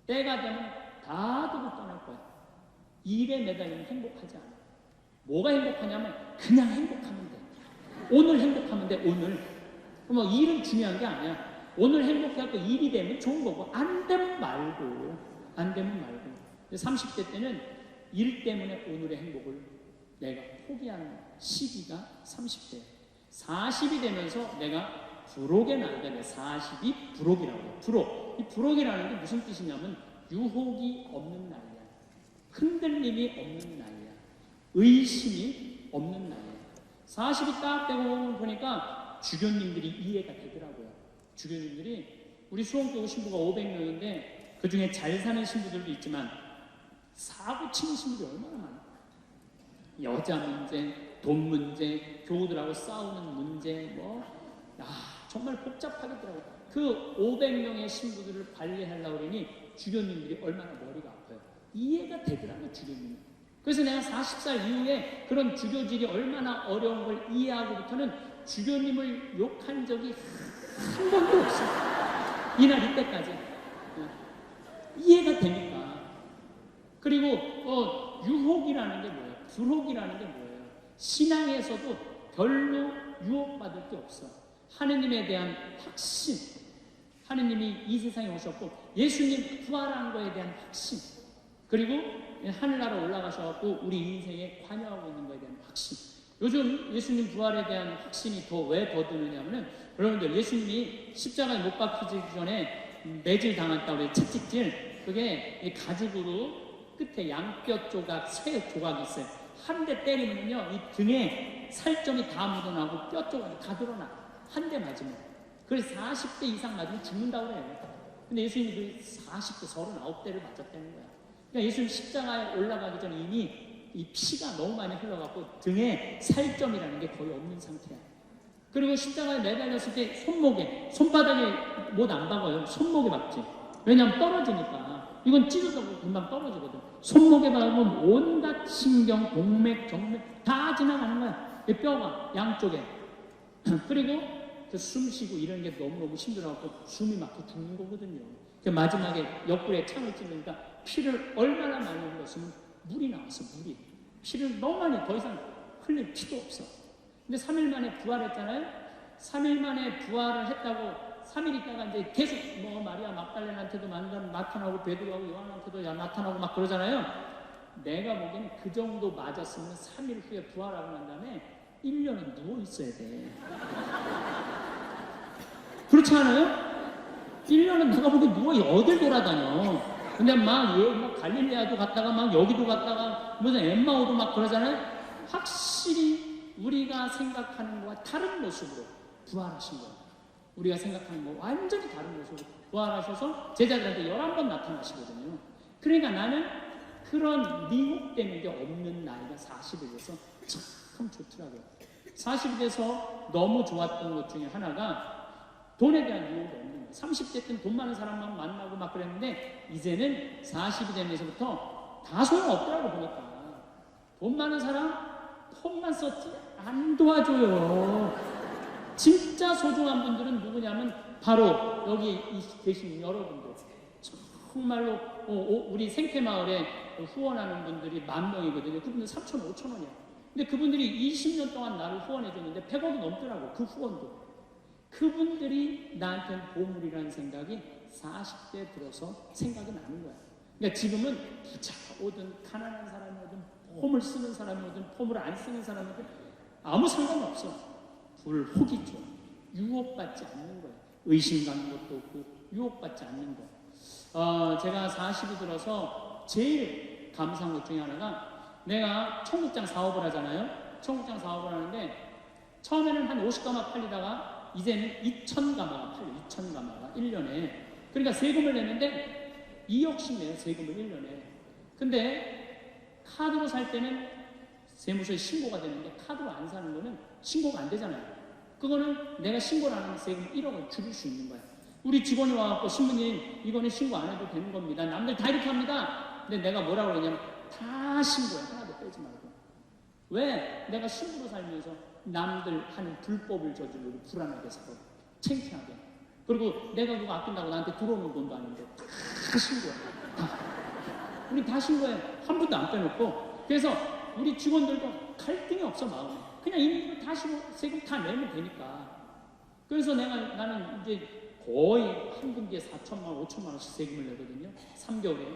때가 되면 다 두고 떠날 거야. 일에 매달리면 행복하지 않아. 뭐가 행복하냐면 그냥 행복하면 돼. 오늘 행복하면 돼. 오늘. 일은 중요한 게 아니야. 오늘 행복해갖고 일이 되면 좋은 거고 안 되면 말고. 30대 때는 일 때문에 오늘의 행복을 내가 포기한 시기가 30대. 40이 되면서 내가 부록에 나게 돼. 40이 부록이라고 해요. 부록. 이 부록이라는 게 무슨 뜻이냐면 유혹이 없는 나이야. 흔들림이 없는 나이야. 의심이 없는 나이야. 40이 딱 되고 보니까 주교님들이 이해가 되더라고요. 주교님들이 우리 수원교구 신부가 500명인데 그 중에 잘 사는 신부들도 있지만 사고 치는 신부들이 얼마나 많아. 여자 문제, 돈 문제, 교우들하고 싸우는 문제, 정말 복잡하겠더라고요. 그 500명의 신부들을 관리하려고 그러니 주교님들이 얼마나 머리가 아파요. 이해가 되더라고요, 주교님이. 그래서 내가 40살 이후에 그런 주교질이 얼마나 어려운 걸 이해하고부터는 주교님을 욕한 적이 한 번도 없어요. 이날 이때까지. 이해가 되니까. 그리고 유혹이라는 게 뭐예요? 불혹이라는 게 뭐예요? 신앙에서도 별로 유혹받을 게 없어. 하느님에 대한 확신. 하느님이 이 세상에 오셨고 예수님 부활한 거에 대한 확신. 그리고 하늘나라 올라가셔서 우리 인생에 관여하고 있는 거에 대한 확신. 요즘 예수님 부활에 대한 확신이 왜 더 드느냐면은 여러분들 예수님이 십자가에 못 박히기 전에 매질 당했다고 채찍질. 그게 가죽으로 끝에 양뼈 조각, 쇠 조각이 있어요. 한 대 때리면요 이 등에 살점이 다 묻어나고 뼈 조각이 다 드러나. 한 대 맞으면. 그래서 40대 이상 맞으면 죽는다고 그래요. 근데 예수님이 그 40대 39대를 맞았다는 거야. 그러니까 예수님 십자가에 올라가기 전에 이미 이 피가 너무 많이 흘러갖고 등에 살점이라는 게 거의 없는 상태야. 그리고 십자가에 매달렸을 때 손바닥에 못 안 박아요. 손목에 박지. 왜냐하면 떨어지니까. 이건 찢어져서 금방 떨어지거든. 손목에 박으면 온갖 신경, 동맥, 정맥 다 지나가는 거야. 이 뼈가 양쪽에. 그리고 그 숨 쉬고 이런 게 너무너무 힘들어갖고 숨이 막혀 죽는 거거든요. 그 마지막에 옆구리에 창을 찔르니까 피를 얼마나 많이 흘렸으면 물이 나왔어. 물이. 피를 너무 많이 더 이상 흘릴 피도 없어. 근데 3일 만에 부활했잖아요. 3일 만에 부활을 했다고 3일 있다가 이제 계속 마리아 막달레나한테도 나타나고 베드로하고 요한한테도 나타나고 막 그러잖아요. 내가 보기에는 그 정도 맞았으면 3일 후에 부활하고 난 다음에 1년은 누워 있어야 돼. 그렇지 않아요? 1년은 누가 보기엔 누워 어딜 돌아다녀. 근데 막 갈릴레아도 갔다가 막 여기도 갔다가 무슨 엠마오도 막 그러잖아요. 확실히 우리가 생각하는 것과 다른 모습으로 부활하신 거예요. 우리가 생각하는 거 완전히 다른 모습으로 부활하셔서 제자들한테 11번 나타나시거든요. 그러니까 나는 그런 미혹되는 게 없는 나이가 40이 돼서 참 좋더라고요. 40이 돼서 너무 좋았던 것 중에 하나가 돈에 대한 유혹이 없는 거예요. 30대 때는 돈 많은 사람만 만나고 막 그랬는데 이제는 40이 되면서부터 다 소용없더라고 보니까. 돈 많은 사람 폰만 썼지 안 도와줘요. 진짜 소중한 분들은 누구냐면 바로 여기 계신 여러분들. 정말로 우리 생태마을에 후원하는 분들이 10,000명이거든요. 그분들 3,000, 5,000원이야. 근데 그분들이 20년 동안 나를 후원해줬는데 100억이 넘더라고. 그 후원도. 그분들이 나한테는 보물이라는 생각이 40대 들어서 생각이 나는 거야. 그러니까 지금은 부자가 오든 가난한 사람이 오든 폼을 쓰는 사람이 오든 폼을 안 쓰는 사람이 오든 아무 상관이 없어. 불혹이죠. 유혹받지 않는 거예요. 의심 가는 것도 없고 유혹받지 않는 거. 제가 40이 들어서 제일 감사한 것 중에 하나가 내가 청국장 사업을 하잖아요. 청국장 사업을 하는데 처음에는 한 50가마 팔리다가 이제는 2,000가마가 팔려. 2,000가마가 1년에. 그러니까 세금을 내는데 2억씩 내요. 세금을 1년에. 근데 카드로 살 때는 세무서에 신고가 되는데 카드로 안 사는 거는 신고가 안 되잖아요. 그거는 내가 신고를 안 하면 세금 1억을 줄일 수 있는 거야. 우리 직원이 와갖고 신부님 이거는 신고 안 해도 되는 겁니다. 남들 다 이렇게 합니다. 근데 내가 뭐라고 그러냐면 다 신고해. 하나도 빼지 말고. 왜? 내가 신부로 살면서 남들 하는 불법을 저지르고 불안하게 살아. 창피하게. 그리고 내가 그거 아낀다고 나한테 들어오는 돈도 아닌데 다 신고해. 다. 우리 다 신고해. 한 분도 안 빼놓고. 그래서 우리 직원들도 갈등이 없어 마음에. 그냥 이거 다 세금 다 내면 되니까. 그래서 나는 이제 거의 한 분기에 4천만 원, 5천만 원씩 세금을 내거든요. 3개월에.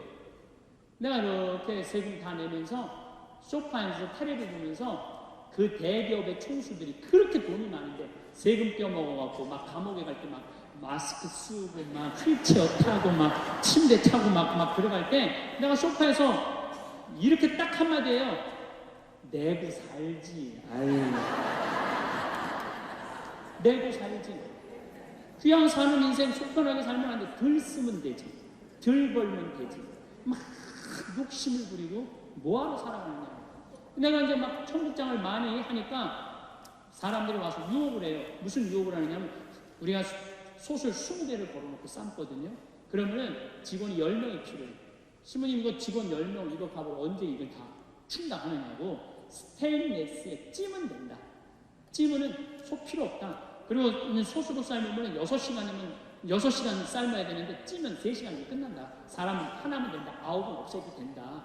내가 이렇게 세금 다 내면서 소파에서 테레비 보면서 그 대기업의 총수들이 그렇게 돈이 많은데 세금 떼어먹어갖고 막 감옥에 갈 때 막 마스크 쓰고 막 휠체어 타고 막 침대 타고 막 들어갈 때 내가 소파에서 이렇게 딱 한마디 해요. 내고 살지. 아유. 내고 살지. 그냥 사는 인생 속편하게 살면 안 돼. 덜 쓰면 되지. 덜 벌면 되지. 막 욕심을 부리고 뭐하러 살아가느냐. 내가 이제 막 청국장을 많이 하니까 사람들이 와서 유혹을 해요. 무슨 유혹을 하느냐면 우리가 솥을 20개를 걸어놓고 삶거든요. 그러면은 직원이 10명이 필요해요. 신부님 이거 직원 10명 이거 값을 언제 이걸 다 충당하느냐고. 스테인레스에 찌면 된다. 찌면은 솥 필요 없다. 그리고 솥으로 삶으면 6시간 삶아야 되는데 찌면 3시간이면 끝난다. 사람 하나면 된다. 9은 없어도 된다.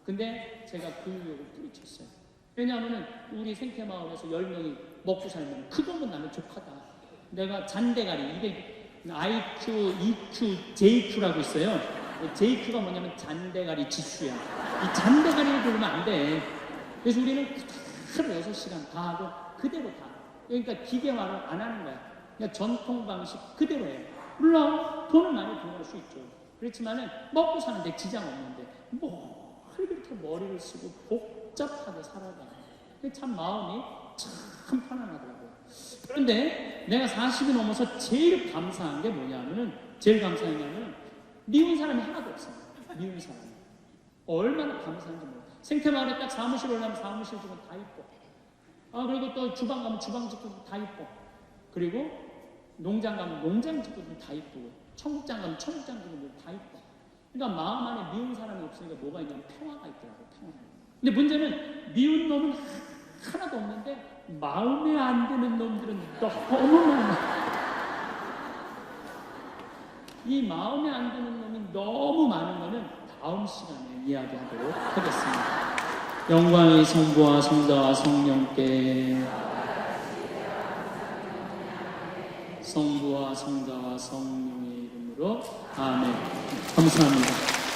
근데 제가 그 유혹을 뿌리쳤어요. 왜냐하면 우리 생태마을에서 10명이 먹고 살면 그거면 나는 족하다. 내가 잔대가리, 이게 IQ, EQ, JQ라고 있어요. JQ가 뭐냐면 잔대가리 지수야. 이 잔대가리를 부르면 안 돼. 그래서 우리는 그대로 6시간 다 하고 그대로 다. 그러니까 기계화를 안 하는 거야. 그냥 전통 방식 그대로 해요. 물론 돈을 많이 들어갈 수 있죠. 그렇지만은 먹고 사는데 지장 없는데 뭐 그렇게 머리를 쓰고 복잡하게 살아가. 참 마음이 참 편안하더라고요. 그런데 내가 40이 넘어서 제일 감사한 게 뭐냐면은 미운 사람이 하나도 없어요. 미운 사람이. 얼마나 감사한지 몰라요. 생태마을에 딱 사무실 올라면 사무실 직원 다 있고, 그리고 또 주방 가면 주방 직원도 다 있고, 그리고 농장 가면 농장 직원도 다 있고, 청국장 가면 청국장 직원도 다 있고. 그러니까 마음 안에 미운 사람이 없으니까 뭐가 있냐면 평화가 있더라고요. 평화. 근데 문제는 미운 놈은 하나도 없는데 마음에 안 드는 놈들은 너무 많아. 이 마음에 안 드는 놈이 너무 많은 거는 다음 시간에 이야기하도록 하겠습니다. 영광의 성부와 성자와 성령께, 성부와 성자와 성령의 이름으로 아멘. 감사합니다.